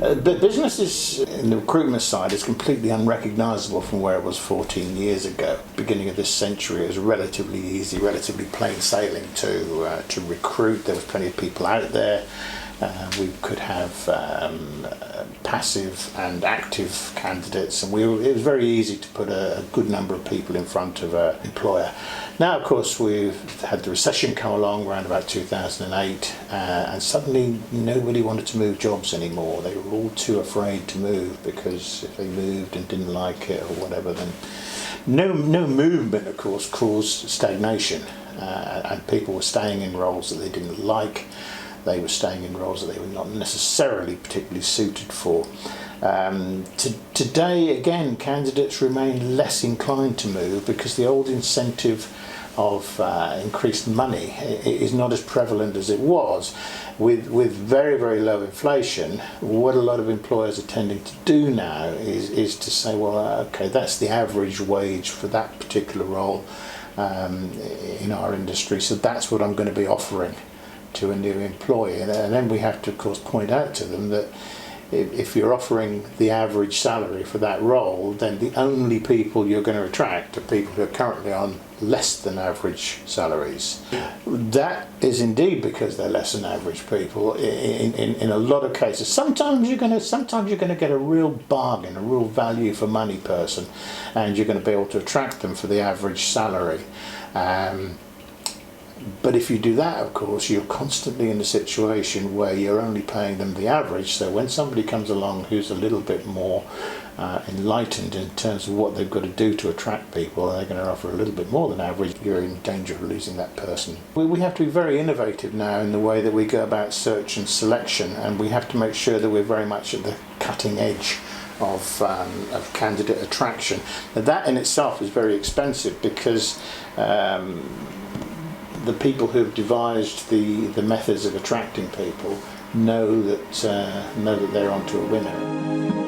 But businesses in the recruitment side is completely unrecognisable from where it was 14 years ago. Beginning of this century, it was relatively easy, relatively plain sailing to recruit. There was plenty of people out there. We could have passive and active candidates, and it was very easy to put a good number of people in front of an employer. Now, of course, we've had the recession come along around about 2008, and suddenly nobody wanted to move jobs anymore. They were all too afraid to move, because if they moved and didn't like it or whatever, then no movement, of course, caused stagnation, and people were staying in roles that they didn't like. They were staying in roles that they were not necessarily particularly suited for. Today, again, candidates remain less inclined to move because the old incentive of increased money is not as prevalent as it was. With very, very low inflation, what a lot of employers are tending to do now is to say, well, okay, that's the average wage for that particular role in our industry, so that's what I'm going to be offering to a new employee. And then we have to, of course, point out to them that if you're offering the average salary for that role, then the only people you're going to attract are people who are currently on less than average salaries. That is indeed because they're less than average people in a lot of cases. Sometimes you're going to get a real bargain, a real value for money person, and you're going to be able to attract them for the average salary. But if you do that, of course, you're constantly in a situation where you're only paying them the average. So when somebody comes along who's a little bit more enlightened in terms of what they've got to do to attract people, they're going to offer a little bit more than average, you're in danger of losing that person. We have to be very innovative now in the way that we go about search and selection, and we have to make sure that we're very much at the cutting edge of candidate attraction. Now, that in itself is very expensive because the people who have devised the methods of attracting people know that they're onto a winner.